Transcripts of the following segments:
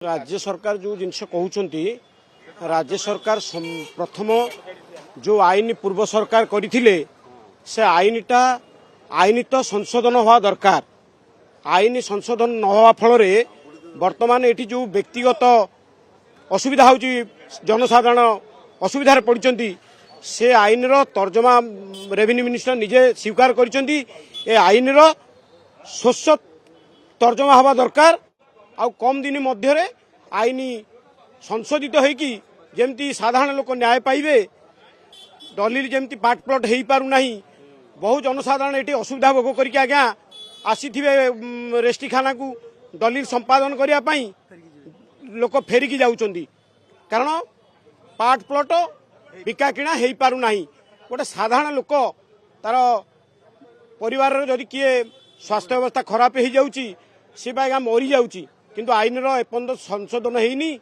राज्य सरकार जो जिनस कहते राज्य सरकार प्रथम जो आईन पूर्व सरकार करथिले से आईन तो संशोधन हवा दरकार। आईन संशोधन न हवा फल वर्तमान ये जो व्यक्तिगत असुविधा होची जनसाधारण असुविधार पड़ती से आईन रो तर्जमा रेवेन्यू मिनिस्टर निजे स्वीकार करछंती। ए आईन रो स्वच्छ तर्जमा हवा दरकार। आ कम दिन मध्य आईन संशोधित होगी जमती साधारण लोक न्याय पाइबे। दलिल जमती पार्ट प्लट हो पारना बहु जनसाधारण ये असुविधा भोग करके आज्ञा आसी रेस्ट्रिखाना को दलिल संपादन करने लोक फेरिकी जाउछंती कारण पार्ट प्लट बिका किणा हो पारना। गोटे साधारण लोक तार परिवार जदि किए स्वास्थ्य अवस्था खराब हो जाउची सी आज्ञा मरी जाउची किंतु आईन एपर्यंत संशोधन होनी।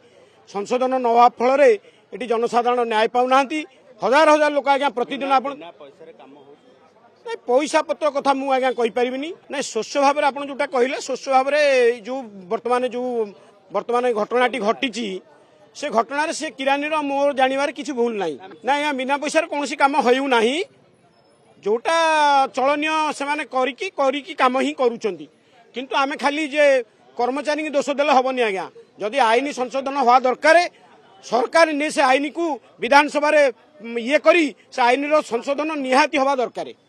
संशोधन न हवा फल ये जनसाधारण न्याय पाऊना। हजार हजार लोक आज्ञा प्रतिदिन आप पैसा पत्र कथा मुझे कहीपरि ना स्वच्छ भाव आप जोटा कहले स्वच्छ भाव जो वर्तमान घटनाटी घटी से घटना से किरानी मोर जानवर किसी भूल ना बिना पैसा कौन कम होना जोटा चलनीय से कम ही करुँच किंतु आमे खाली जे कर्मचारी की दोष देले हबनी आज्ञा। जदि आईन संशोधन हवा दरकार सरकार ने से आईन को विधानसभा ये करी से आईन संशोधन निहाती हवा दरकार।